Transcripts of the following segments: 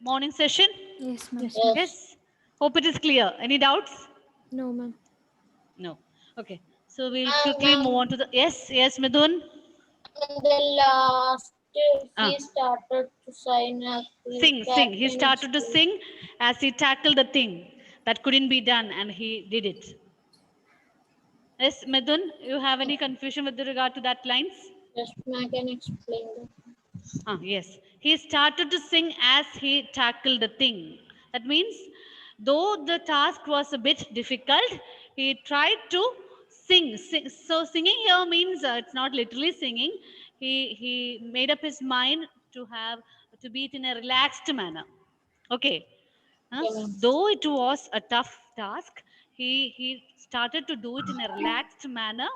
morning session? Yes, ma'am. Yes. Yes. Hope it is clear. Any doubts? No, ma'am. No. Okay. So we'll And quickly move on to the yes, Midhun. in the last, Ah, he started to sign as the sing. He captain started to explained. sing as he tackled the thing that couldn't be done, and he did it. Yes, Midhun, you have any confusion with regard to that lines? Yes, I can explain that. Ah, yes. He started to sing as he tackled the thing. That means, though the task was a bit difficult, he tried to sing. So, singing here means it's not literally singing. He made up his mind to be it in a relaxed manner. Okay. Huh? Okay, ma'am. Though it was a tough task, he started to do it in a relaxed manner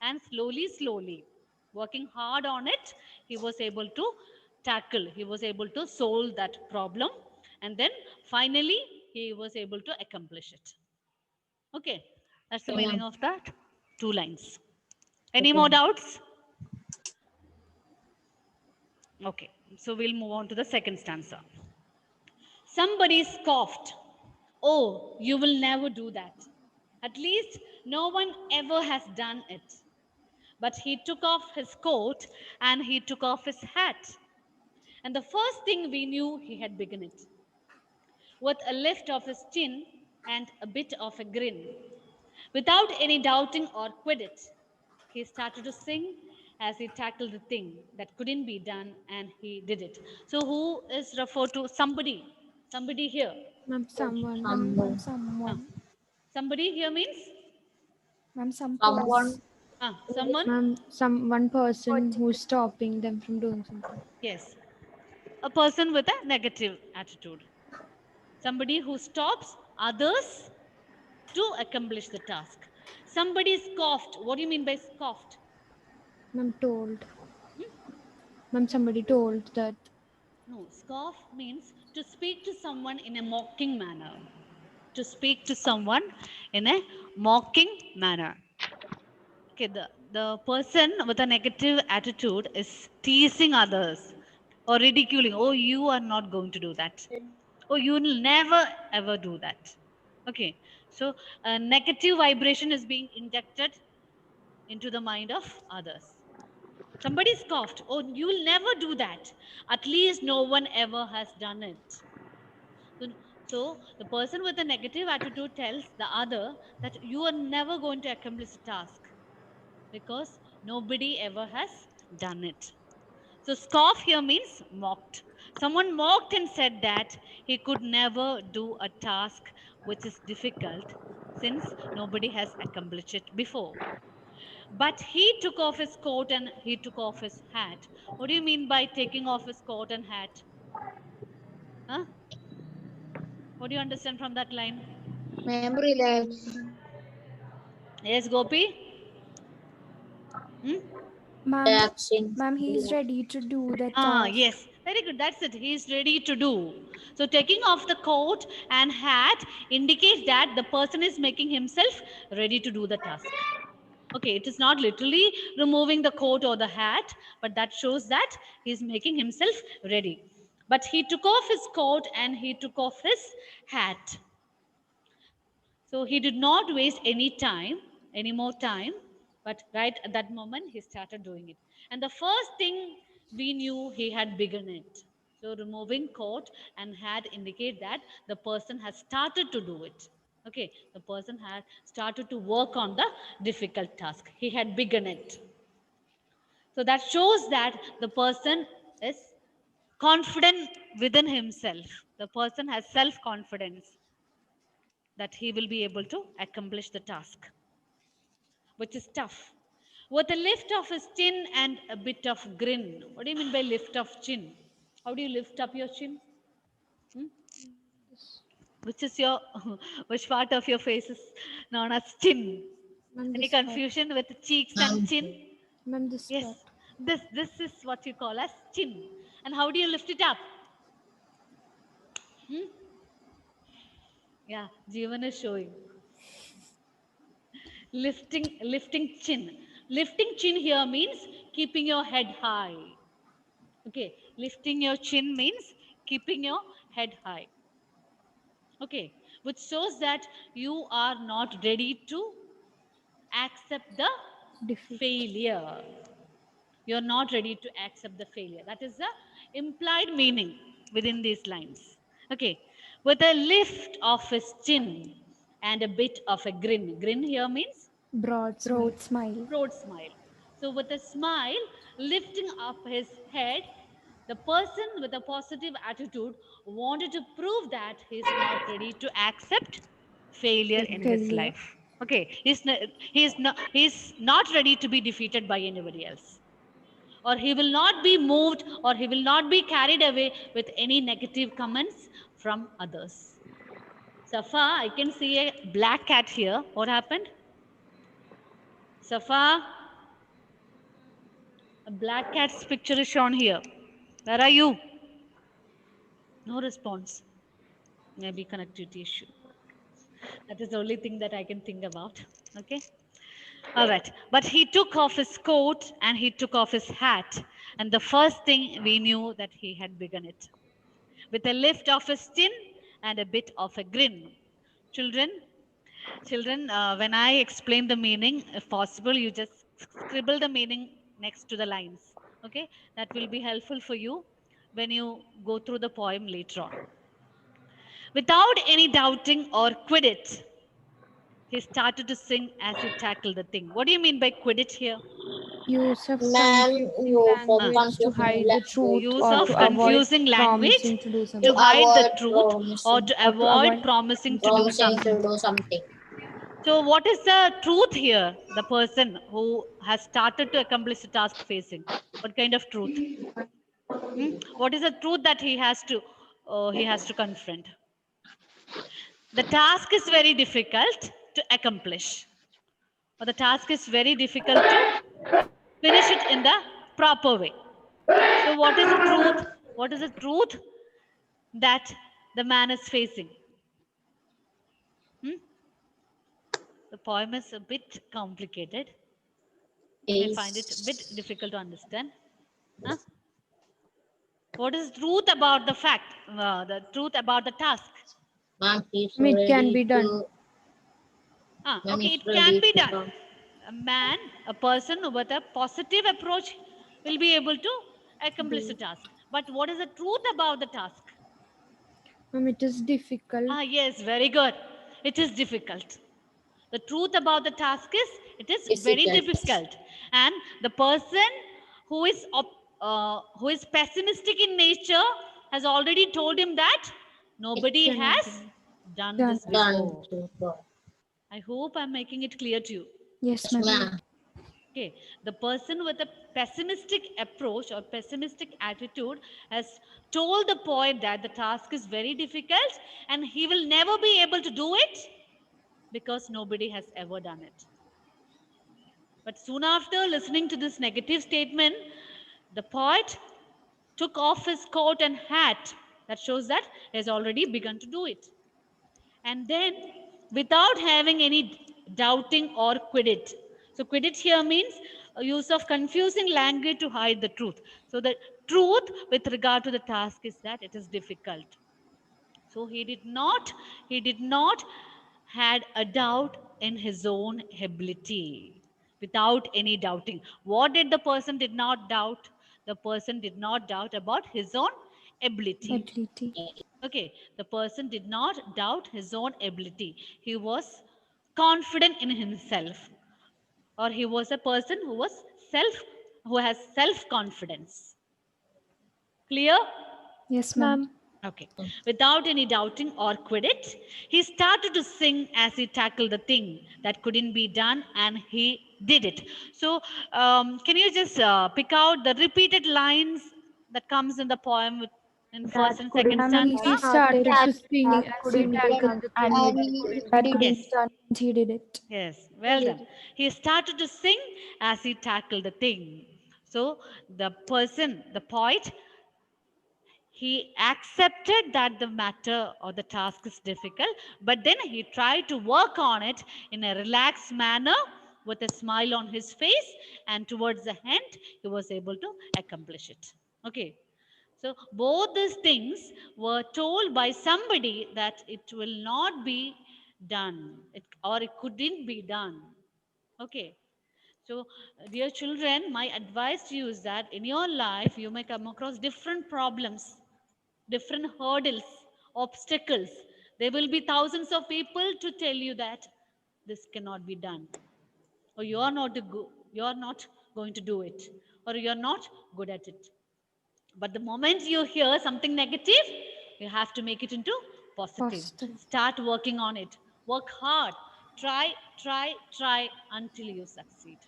and slowly, working hard on it, he was able to he was able to solve that problem, and then finally he was able to accomplish it. Okay, that's the Okay, meaning ma'am. of that two lines. Any Okay, more ma'am. doubts? Okay, so we'll move on to the second stanza. Somebody scoffed. Oh, you will never do that. At least no one ever has done it. But he took off his coat and he took off his hat. And the first thing we knew, he had begun it. With a lift of his chin and a bit of a grin. Without any doubting or quiddit, he started to sing as he tackled the thing that couldn't be done, and he did it. So, who is referred to? Somebody. Somebody here. Ma'am, someone. Someone. Huh. Someone. Somebody here means? Ma'am, some Someone. person. Someone? Ma'am, one person who's stopping them from doing something. Yes. A person with a negative attitude. Somebody who stops others to accomplish the task. Somebody scoffed. What do you mean by scoffed? Ma'am told. Ma'am, somebody told that. No, scoff means to speak to someone in a mocking manner. To speak to someone in a mocking manner. Okay, the person with a negative attitude is teasing others or ridiculing. Oh, you are not going to do that. Oh, you will never ever do that. Okay, so a negative vibration is being injected into the mind of others. Somebody scoffed. Oh, you will never do that. At least no one ever has done it. So, so the person with a negative attitude tells the other that you are never going to accomplish a task because nobody ever has done it. So, scoff here means mocked. Someone mocked and said that he could never do a task which is difficult since nobody has accomplished it before. But he took off his coat and he took off his hat. What do you mean by taking off his coat and hat? Huh? What do you understand from that line? Ma'am, relax. Yes, Gopi? Hmm? Ma'am, Relaxing. ma'am, he is Relax. ready to do the Ah, task. yes. Very good. That's it. He is ready to do. So, taking off the coat and hat indicates that the person is making himself ready to do the task. Okay, it is not literally removing the coat or the hat, but that shows that he is making himself ready. But he took off his coat and he took off his hat. So he did not waste any more time, but right at that moment he started doing it. And the first thing we knew he had begun it. So removing coat and hat indicate that the person has started to do it. Okay, the person had started to work on the difficult task. He had begun it. So that shows that the person is confident within himself. The person has self confidence that he will be able to accomplish the task, which is tough. With a lift of his chin and a bit of grin. What do you mean by lift of chin? How do you lift up your chin? Hmm? Which is your, which part of your face is known as chin? Ma'am, Any this part. confusion with cheeks and Ma'am. chin? Ma'am, this Yes, part. this is what you call as chin. And how do you lift it up? Hmm? Yeah, Jeevan is showing. Lifting chin. Lifting chin here means keeping your head high. Okay, lifting your chin means keeping your head high. Okay, which shows that you are not ready to accept the Defeat. failure. You're not ready to accept the failure. That is the implied meaning within these lines. Okay, with a lift of his chin and a bit of a grin. Grin here means Broad smile. Broad smile. broad smile. So, with a smile lifting up his head, the person with a positive attitude wanted to prove that he is not ready to accept failure in his Failure. life. Okay, he's not ready to be defeated by anybody else, or he will not be moved, or he will not be carried away with any negative comments from others. Safa, I can see a black cat here. What happened? Safa, a black cat's picture is shown here. Where are you? No response. Maybe connectivity issue. That is the only thing that I can think about. Okay. All right. But he took off his coat and he took off his hat. And the first thing we knew that he had begun it. With a lift of his chin and a bit of a grin. Children, when I explain the meaning, if possible, you just scribble the meaning next to the lines. Okay. That will be helpful for you when you go through the poem later on. Without any doubting or quit, he started to sing as he tackled the thing. What do you mean by quit here? Use of Ma'am, confusing use of language to confusing hide the truth Use or of to avoid confusing language promising to do to something. hide the avoid truth or promising, to Or to avoid avoid promising to do promising to something. do something. So, what is the truth here? The person who has started to accomplish the task facing. What kind of truth? What is the truth that he has to confront? The task is very difficult to accomplish, or the task is very difficult to finish it in the proper way. So, what is the truth? What is the truth that the man is facing? Hmm? The poem is a bit complicated. You may find it a bit Is difficult to understand. Huh? What is the truth about the fact? The truth about the task? ma'am, he's It can ready be done. to. Ma'am Okay, is it can ready be to done. come. A person with a positive approach will be able to accomplish the task. But what is the truth about the task? It is difficult. Yes, very good. It is difficult. The truth about the task is it is very Difficult. difficult, and the person who is pessimistic in nature has already told him that nobody Cannot has be done done. this Done before. before. I hope I'm making it clear to you. Yes, Yes, ma'am. ma'am. Okay, the person with a pessimistic approach or pessimistic attitude has told the poet that the task is very difficult and he will never be able to do it because nobody has ever done it. But soon after listening to this negative statement, the poet took off his coat and hat. That shows that he has already begun to do it. And then, without having any doubting or quit. So, quit here means a use of confusing language to hide the truth. So, the truth with regard to the task is that it is difficult. So he did not had a doubt in his own ability without any doubting. What did the person did not doubt? The person did not doubt about his own ability. Ability. Okay, the person did not doubt his own ability. He was confident in himself, or he was a person who has self confidence. Clear? Yes, ma'am. Ma'am, Okay. Without any doubting or quit, he started to sing as he tackled the thing that couldn't be done, and he did it. So, can you just pick out the repeated lines that comes in the poem in first and second Ma'am, he stanza? started to That sing as he couldn't be tackled done the and thing he that that couldn't couldn't be Yes. be done. He did it. Yes, well done. He started to sing as he tackled the thing. So the poet, he accepted that the matter or the task is difficult, but then he tried to work on it in a relaxed manner with a smile on his face, and towards the end, he was able to accomplish it. Okay. So both these things were told by somebody that it will not be done, or it couldn't be done. Okay. So, dear children, my advice to you is that in your life you may come across different problems, different hurdles, obstacles. There will be thousands of people to tell you that this cannot be done, or you are not going to do it, or you are not good at it. But the moment you hear something negative, you have to make it into positive. Positive. Start working on it. Work hard. Try until you succeed.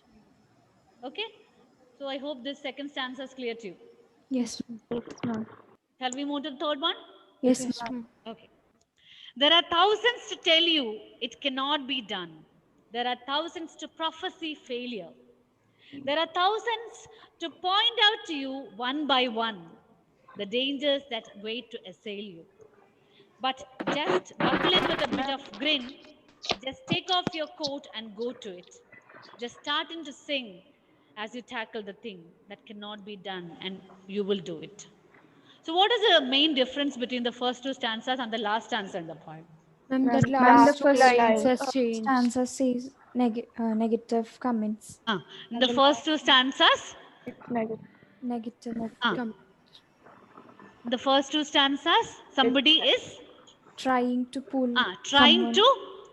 Okay? So I hope this second stanza is clear to you. Yes. Shall we move to the third one? Yes, Yes, ma'am. ma'am. Okay. There are thousands to tell you it cannot be done. There are thousands to prophesy failure. There are thousands to point out to you one by one the dangers that wait to assail you. But just buckle in with a bit of grin. Just take off your coat and go to it. Just starting to sing as you tackle the thing that cannot be done, and you will do it. So, what is the main difference between the first two stanzas and the last stanza in the poem? Ma'am, the Ma'am, the last two first lines has changed. stanza says negative comments. In the first two stanzas, Negative. Come. the first two stanzas, somebody is Trying to pull trying someone. to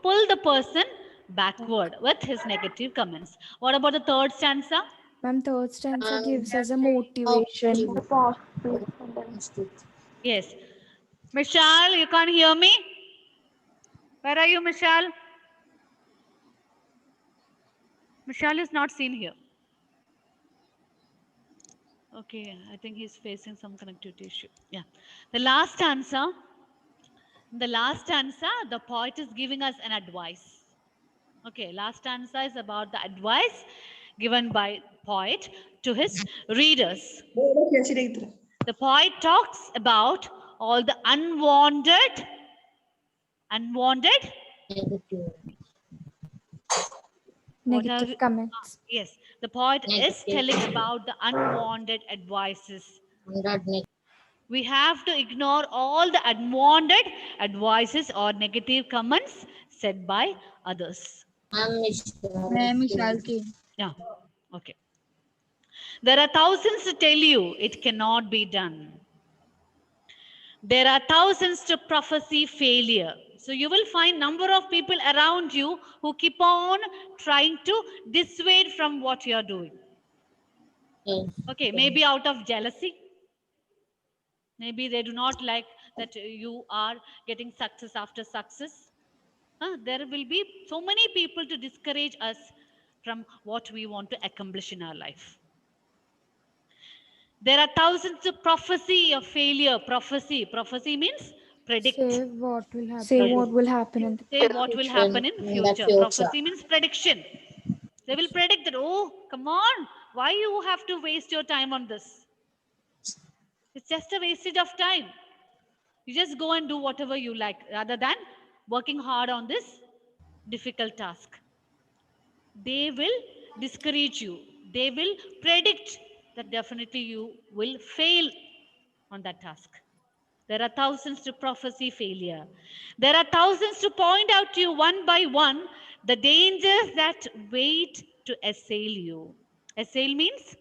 pull the person backward with his negative comments. What about the third stanza? Ma'am, third stanza gives us a Oh, motivation. Yes. Michelle, you can't hear me? Where are you, Michelle? Michelle is not seen here. Okay, I think he's facing some connectivity issue. Yeah. The last stanza, the poet is giving us an advice. Okay, last stanza is about the advice given by poet to his readers. The poet talks about all the unwanted Negative comments. yes, the poet is Negative. telling about the unwanted advices. Negative. We have to ignore all the unwanted advices or negative comments said by others. Yeah, okay. There are thousands to tell you it cannot be done. There are thousands to prophesy failure. So you will find number of people around you who keep on trying to dissuade from what you are doing. Yes. Okay, maybe out of jealousy. Maybe they do not like that you are getting success after success. There will be so many people to discourage us from what we want to accomplish in our life. There are thousands of prophecy of failure. Prophecy means predict. Say what will happen. Say what will happen in the Say what will happen in In the future. future. Prophecy means prediction. They will predict that, oh, come on, why you have to waste your time on this? It's just a wastage of time. You just go and do whatever you like rather than working hard on this difficult task. They will discourage you. They will predict that definitely you will fail on that task. There are thousands to prophesy failure. There are thousands to point out to you one by one the dangers that wait to assail you. Assail means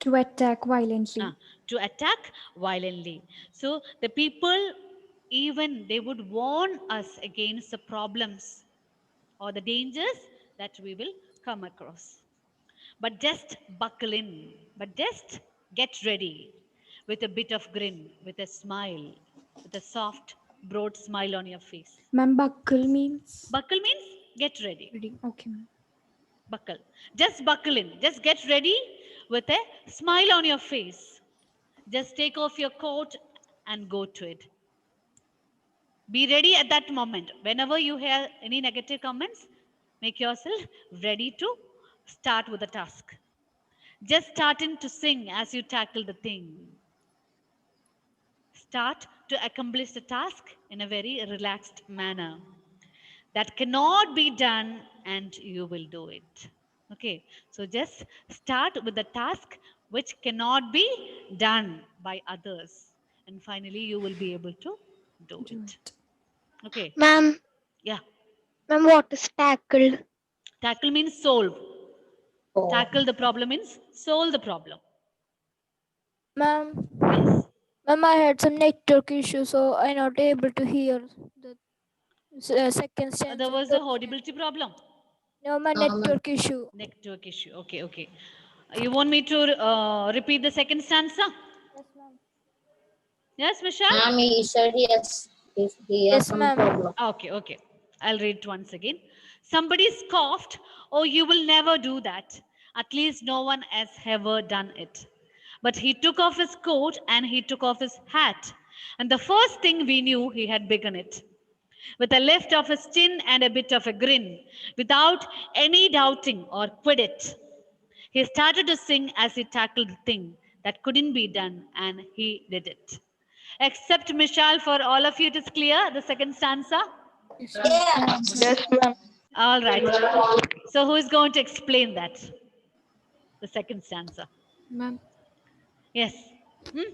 to attack violently. to attack violently. So the people, even they would warn us against the problems or the dangers that we will come across. But just buckle in, but just get ready with a bit of grin, with a smile, with a soft, broad smile on your face. Ma'am, buckle means? Buckle means get ready. Okay, ma'am. Buckle. Just buckle in. Just get ready with a smile on your face. Just take off your coat and go to it. Be ready at that moment. Whenever you hear any negative comments, make yourself ready to start with the task. Just starting to sing as you tackle the thing. Start to accomplish the task in a very relaxed manner. That cannot be done and you will do it. Okay, so just start with the task which cannot be done by others. and finally you will be able to do Do it. it. Okay. Ma'am, Yeah. ma'am, what is tackled? Tackle means solve. Oh. Tackle the problem means solve the problem. Ma'am, Yes. ma'am, I had some network issue, so I'm not able to hear the second stanza. There was and a third audibility problem. stanza. No, my ma'am. network issue. Network issue. Okay, okay. You want me to repeat the second stanza? Yes, ma'am. Yes, Michelle? Ma'am, he said yes. He has Yes, some ma'am. problem. Okay, okay. I'll read it once again. Somebody scoffed, "Oh, you will never do that. At least no one has ever done it." But he took off his coat and he took off his hat. And the first thing we knew, he had begun it. With a lift of his chin and a bit of a grin, without any doubting or quit it. He started to sing as he tackled the thing that couldn't be done, and he did it. Except Michelle, for all of you, it is clear the second stanza. Yes, ma'am. All right. So, who is going to explain that? The second stanza. Ma'am, Yes. Hmm? ma'am,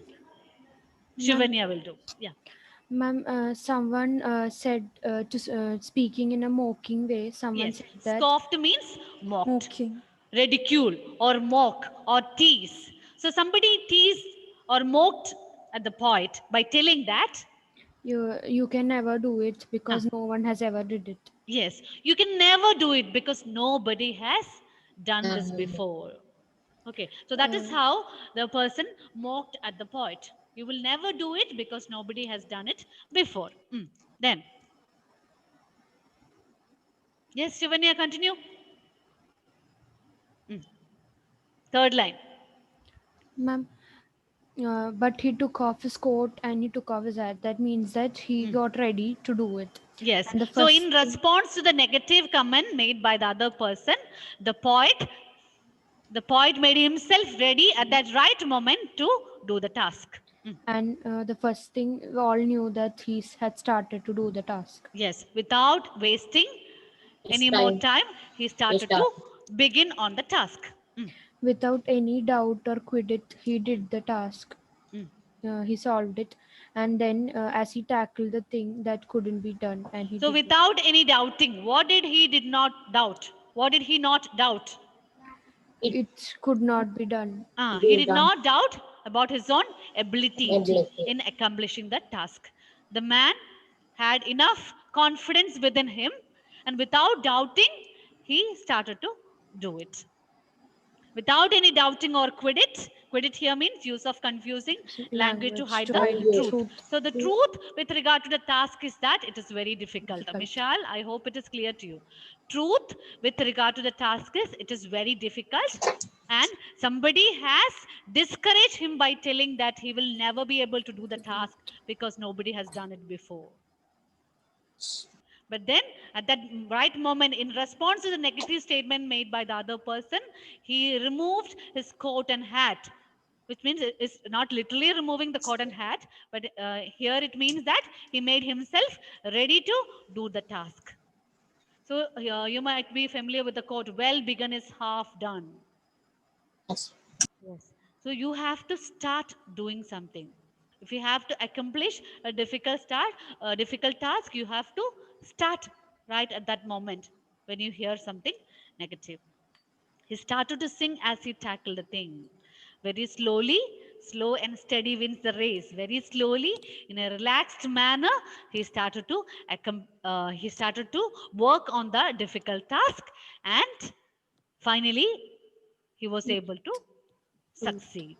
Shivanya will do. Yeah. ma'am, someone said speaking in a mocking way, someone Yes. said that Scoffed means mocked, Mocking. ridicule, or mock, or tease. So, somebody teased or mocked at the poet by telling that, you can never do it because no one has ever did it. yes, you can never do it because nobody has done this Mhm. before. Okay, so that is how the person mocked at the poet. You will never do it because nobody has done it before. Then, yes, Shivanya, continue. Third line. Ma'am, but he took off his coat and he took off his hat. That means that he got ready to do it. Yes. And the So, first in response to the negative comment made by the other person, the poet made himself ready at that right moment to do the task. and the first thing we all knew that he had started to do the task. Yes, without wasting any more time, he started to begin on the task. Without any doubt or quit it, he did the task. Mm. He solved it, and then as he tackled the thing that couldn't be done, and he So, did it. without any doubting, what did he did not doubt? What did he not doubt? It could not be done. He did not doubt about his own ability in accomplishing that task. The man had enough confidence within him, and without doubting, he started to do it. Without any doubting or quit it here means use of confusing language to hide the truth. So the truth with regard to the task is that it is very difficult. Michelle, I hope it is clear to you. Truth with regard to the task is it is very difficult, and somebody has discouraged him by telling that he will never be able to do the task because nobody has done it before. But then, at that right moment, in response to the negative statement made by the other person, he removed his coat and hat, which means it's not literally removing the coat and hat, but here it means that he made himself ready to do the task. So, you might be familiar with the quote, "Well begun is half done." Yes. Yes. So you have to start doing something. If you have to accomplish a difficult task, you have to start right at that moment when you hear something negative. He started to sing as he tackled the thing. Very slowly, slow and steady wins the race. Very slowly, in a relaxed manner, he started to work on the difficult task, and finally, he was able to succeed.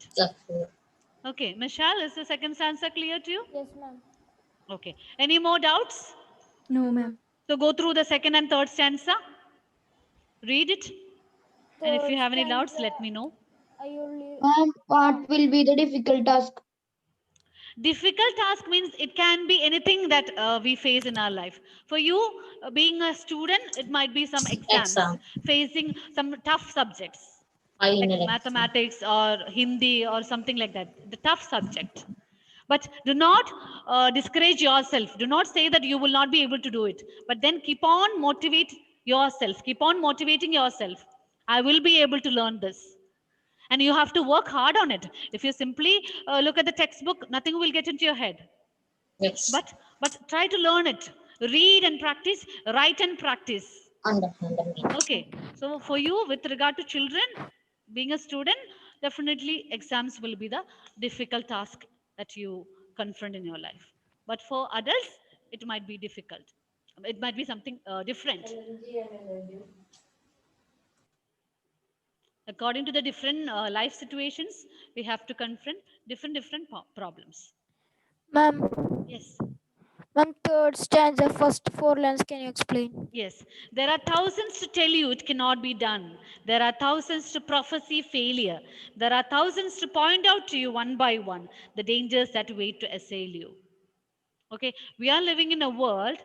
Okay, Michelle, is the second stanza clear to you? Yes, ma'am. Okay. Any more doubts? No, ma'am. So go through the second and third stanza. Read it. And if you have any doubts, let me know. I only What will be the difficult task? Difficult task means it can be anything that we face in our life. For you, being a student, it might be some exams, facing some tough subjects like mathematics or Hindi or something like that, the tough subject. But do not discourage yourself. Do not say that you will not be able to do it. But then keep on motivate yourself. Keep on motivating yourself. I will be able to learn this. And you have to work hard on it. If you simply look at the textbook, nothing will get into your head. Yes. But try to learn it. Read and practice, write and practice. Understand. Okay. So for you, with regard to children, being a student, definitely exams will be the difficult task that you confront in your life. But for adults, it might be difficult. It might be something different. According to the different life situations, we have to confront different problems. Ma'am, Yes. ma'am, third stanza, first 4 lines. Can you explain? Yes, there are thousands to tell you it cannot be done. There are thousands to prophesy failure. There are thousands to point out to you one by one the dangers that wait to assail you. Okay, we are living in a world,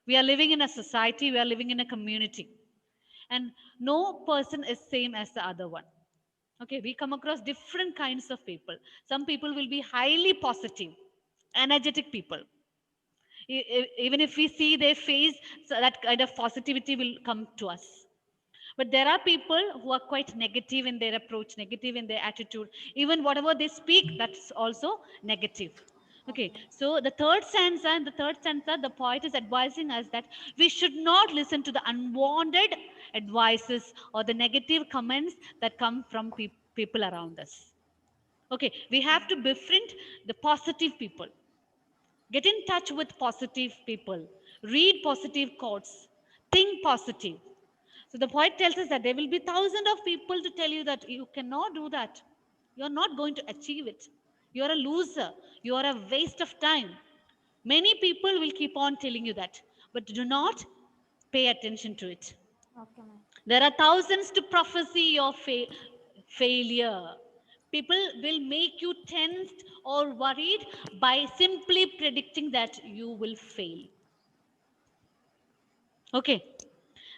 we are living in a society, we are living in a community, and no person is same as the other one. Okay, we come across different kinds of people. Some people will be highly positive, energetic people. Even if we see their face, so that kind of positivity will come to us. But there are people who are quite negative in their approach, negative in their attitude. Even whatever they speak, that's also negative. Okay, so the poet is advising us that we should not listen to the unwanted advices or the negative comments that come from people around us. Okay, we have to befriend the positive people. Get in touch with positive people. Read positive quotes. Think positive. So the poet tells us that there will be thousands of people to tell you that you cannot do that. You are not going to achieve it. You are a loser. You are a waste of time. Many people will keep on telling you that, but do not pay attention to it. There are thousands to prophesy your failure. People will make you tensed or worried by simply predicting that you will fail. Okay.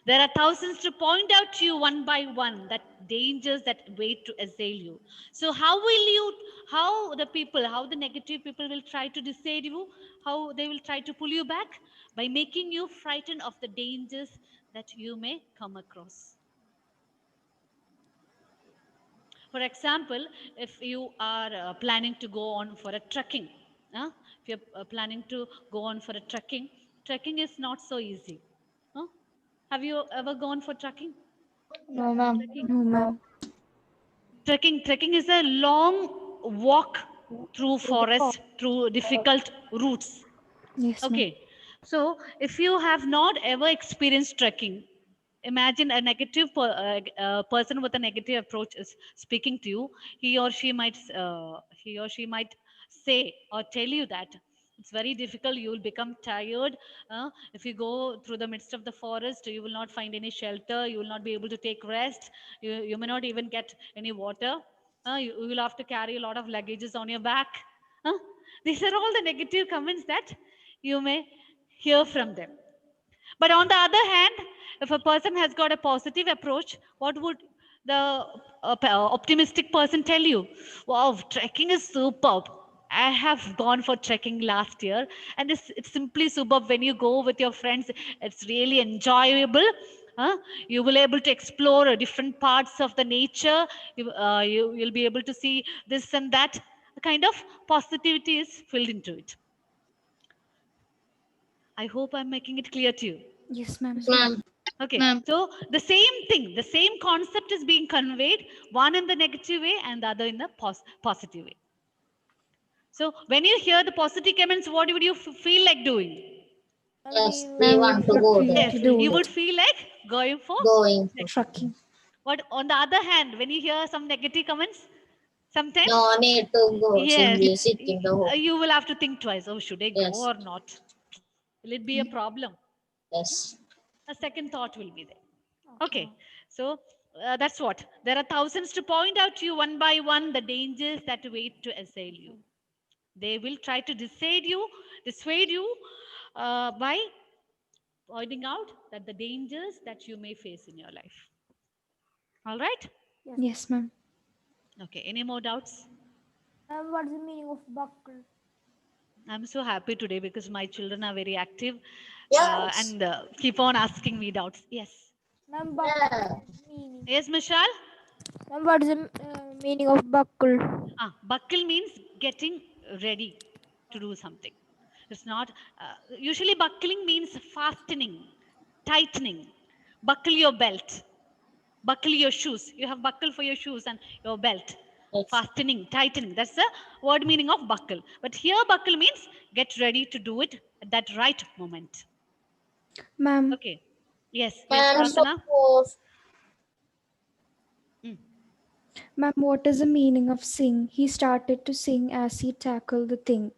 There are thousands to point out to you one by one that dangers that wait to assail you. So how the negative people will try to dissuade you, how they will try to pull you back? By making you frightened of the dangers that you may come across. For example, if you are planning to go on for a trekking, if you're planning to go on for a trekking is not so easy. Huh? Have you ever gone for trekking? No, ma'am. No, ma'am. Trekking is a long walk through forest, through difficult routes. Yes, ma'am. Okay, so if you have not ever experienced trekking, imagine a person with a negative approach is speaking to you. He or she might say or tell you that it's very difficult. You will become tired. If you go through the midst of the forest, you will not find any shelter. You will not be able to take rest. You may not even get any water. You will have to carry a lot of luggages on your back. Huh? These are all the negative comments that you may hear from them. But on the other hand, if a person has got a positive approach, what would the optimistic person tell you? Wow, trekking is superb. I have gone for trekking last year, and it's simply superb when you go with your friends. It's really enjoyable. You will able to explore different parts of the nature. You'll be able to see this and that. The kind of positivity is filled into it. I hope I'm making it clear to you. Yes, ma'am. Ma'am. Okay, Ma'am. so the same thing, the same concept is being conveyed, one in the negative way and the other in the positive way. So when you hear the positive comments, what would you feel like doing? Yes, we Ma'am, want to we go would there. feel Yes, to do you it. would feel like going for Going. Trucking. But on the other hand, when you hear some negative comments, sometimes, No need to go. yes, Simply sit in the home. you will have to think twice. Oh, should I go Yes. or not? Will it be a problem? Yes. A second thought will be there. Okay, so that's what. There are thousands to point out to you one by one the dangers that wait to assail you. They will try to dissuade you by pointing out that the dangers that you may face in your life. All right? Yes, ma'am. Okay, any more doubts? What's the meaning of buckle? I'm so happy today because my children are very active Yes. and keep on asking me doubts. Yes. Ma'am, Yeah. meaning. Yes, Mishal? Ma'am, what is the meaning of buckle? Buckle means getting ready to do something. It's not, usually buckling means fastening, tightening. Buckle your belt, buckle your shoes. You have buckle for your shoes and your belt. Yes. Fastening, tightening. That's the word meaning of buckle. But here, buckle means get ready to do it at that right moment. Ma'am, Okay. Yes. Yes, Ma'am, Pratana. suppose ma'am, what is the meaning of sing? He started to sing as he tackled the thing.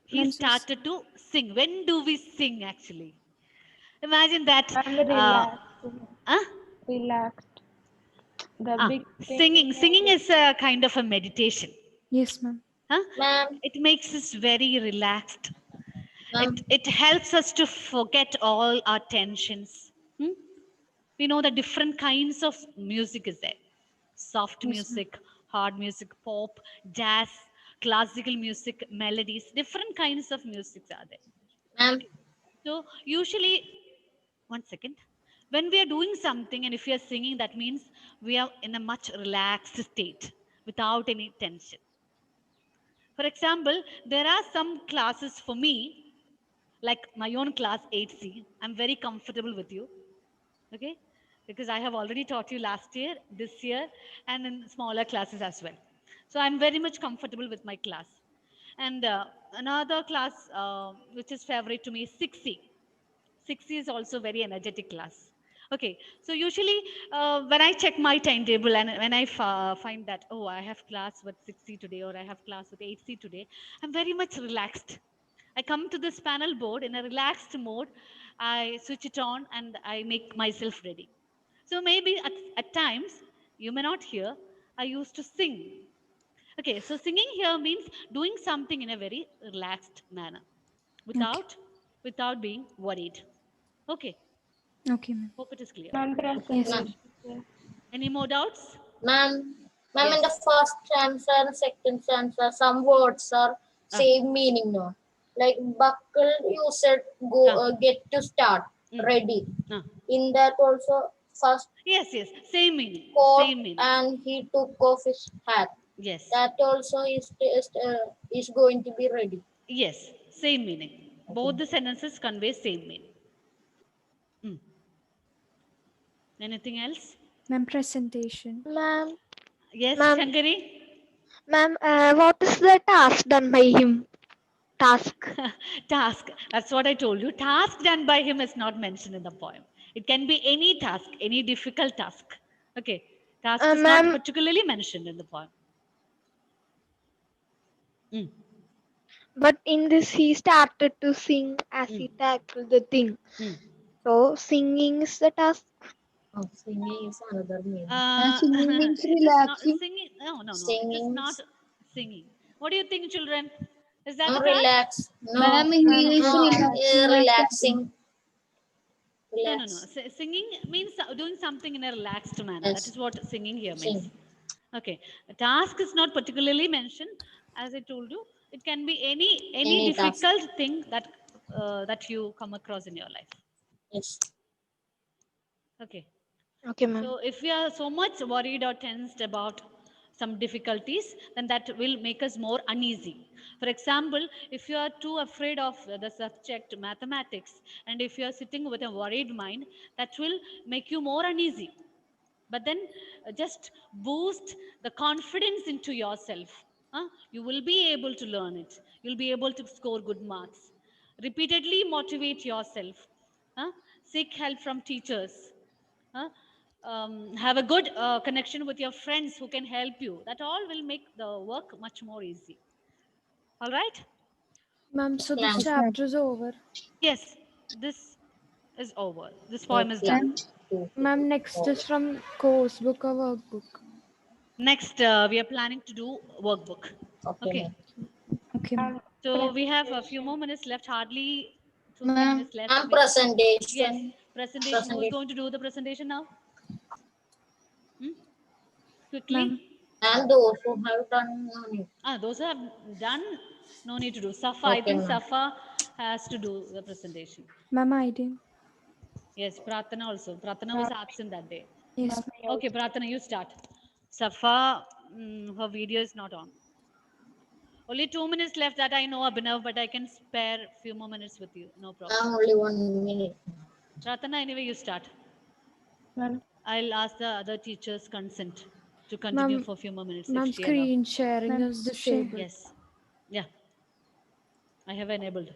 He Ma'am, so started to sing. When do we sing actually? Imagine that. Relaxed. The big thing. Singing is a kind of a meditation. yes, ma'am. ma'am, It makes us very relaxed. ma'am, It helps us to forget all our tensions. We know that different kinds of music is there. Soft Yes, music, hard music, pop, jazz, classical music, melodies, different kinds of music are there. ma'am, So usually, one second, when we are doing something and if we are singing, that means we are in a much relaxed state without any tension. For example, there are some classes for me, like my own class 8C. I'm very comfortable with you, okay? Because I have already taught you last year, this year, and in smaller classes as well. So I'm very much comfortable with my class. And another class which is favorite to me is 6C. 6C is also very energetic class. Okay, so usually when I check my timetable and when I find that, oh, I have class with 6C today or I have class with 8C today, I'm very much relaxed. I come to this panel board in a relaxed mode. I switch it on and I make myself ready. So maybe at times, you may not hear, I used to sing. Okay, so singing here means doing something in a very relaxed manner without without being worried. Okay, Okay, ma'am. hope it is clear. Yes, ma'am, ma'am. Any more doubts? ma'am, ma'am. In Yes. the first stanza and second stanza, some words are same meaning. No, like buckle. You said go get to start ready. Uh, In that also first yes, yes, same meaning. coat Same meaning. and he took off his hat. Yes, That also is going to be ready. yes, same meaning. Both the sentences convey same meaning. Mm. Anything else? Ma'am, presentation. Ma'am, Yes, Ma'am. Shankari? ma'am, what is the task done by him? Task. Task. That's what I told you. Task done by him is not mentioned in the poem. It can be any task, any difficult task. Okay. Task is not Ma'am, particularly mentioned in the poem. Mm. but in this he started to sing as he tackled the thing. Mm. So singing is the task. Oh, singing is another meaning. Singing means it is not relaxing. singing. No, no, no. It is Singing, not singing. What do you think, children? Is that no, the task? relax. No, Ma'am, he is no, relaxing. relaxing. No, no, no. Relax. Singing means doing something in a relaxed manner. Yes. That is what singing here means. Sing. Okay. A task is not particularly mentioned. As I told you, it can be any Any task. difficult thing that you come across in your life. Yes. Okay. Okay, ma'am. So if we are so much worried or tensed about some difficulties, then that will make us more uneasy. For example, if you are too afraid of the subject mathematics, and if you are sitting with a worried mind, that will make you more uneasy. But then just boost the confidence into yourself. You will be able to learn it. You'll be able to score good marks. Repeatedly motivate yourself. Seek help from teachers. Huh? Have a good connection with your friends who can help you. That all will make the work much more easy. All right? Ma'am, so Ma'am. this chapter is over. Yes, this is over. This poem is Okay. done. Ma'am, next is from course book or workbook. Next, we are planning to do workbook. Okay. Okay. ma'am. Okay, ma'am. So we have a few more minutes left, hardly 2 3 Ma'am, minutes left. and Yes, presentation. presentation. Who's going to do the presentation now? Quickly. Ma'am. And those who have done no need. Those who have done, no need to do. Safa, I Okay, think ma'am. Safa has to do the presentation. Ma'am, I did. Yes, Pratana also. Pratana was absent that day. Yes, Okay, Pratana, you start. Safa, her video is not on. Only 2 minutes left that I know, Abhinav, but I can spare a few more minutes with you. No problem. Only 1 minute. Pratana, anyway, you start. Ma'am. I'll ask the other teachers' consent to continue Ma'am, for a few more minutes ma'am, if they allow. screen sharing Ma'am, is disabled. Yes. Yeah. I have enabled.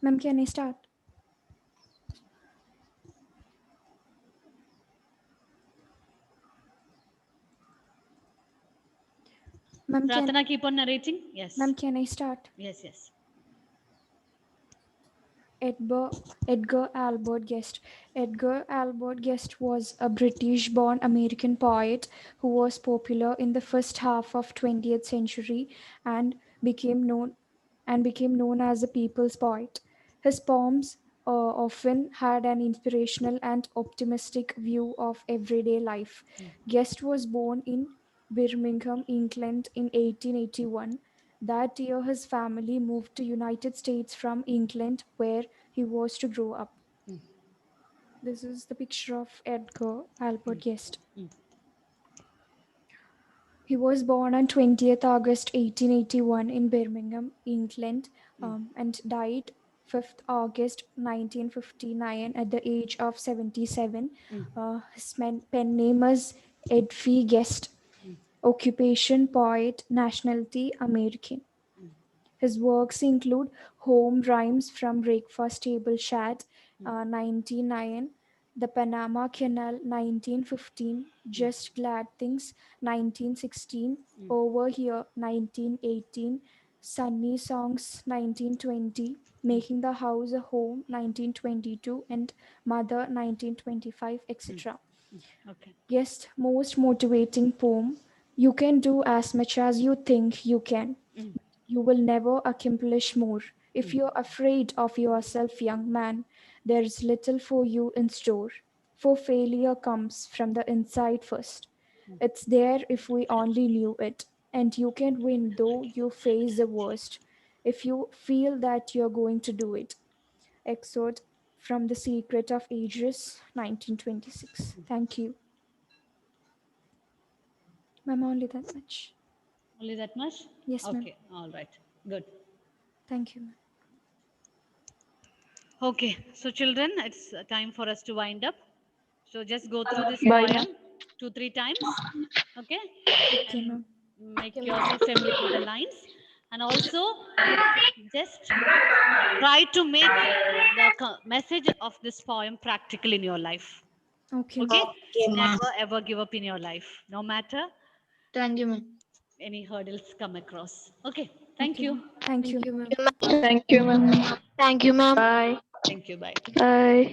Ma'am, can I start? Ma'am, Pratana, keep on narrating. Yes. ma'am, can I start? Yes, yes. Edgar Albert Guest. Edgar Albert Guest was a British-born American poet who was popular in the first half of 20th century and became known as a people's poet. His poems often had an inspirational and optimistic view of everyday life. Guest was born in Birmingham, England in 1881. That year, his family moved to United States from England, where he was to grow up. This is the picture of Edgar Albert Guest. He was born on 20th August 1881 in Birmingham, England, and died 5th August 1959 at the age of 77. His pen name is Edfi Guest. Occupation poet, nationality American. His works include Home Rhymes from Breakfast Table Chat, 1909, The Panama Canal, 1915, Just Glad Things, 1916, Over Here, 1918, Sunny Songs, 1920, Making the House a Home, 1922, and Mother, 1925, etc. Okay. Guest most motivating poem. You can do as much as you think you can. You will never accomplish more. If you're afraid of yourself, young man, there is little for you in store. For failure comes from the inside first. It's there if we only knew it. And you can win though you face the worst. If you feel that you're going to do it. Excerpt from The Secret of Ages, 1926. Thank you. Ma'am, only that much. Only that much? Yes, ma'am. Okay. All right. Good. Thank you, ma'am. Okay. So, children, it's time for us to wind up. So, just go through this Bye. poem 2-3 times. Okay. Okay, And ma'am. make yourself familiar with the lines. And also, just try to make the message of this poem practical in your life. Okay, Okay. ma'am. Okay, ma'am. Never ever give up in your life, no matter Thank you, ma'am. any hurdles come across. Okay. Thank Okay, you. ma'am. Thank you. ma'am. Thank you, ma'am. Thank you, ma'am. Bye. Thank you. Bye. Bye.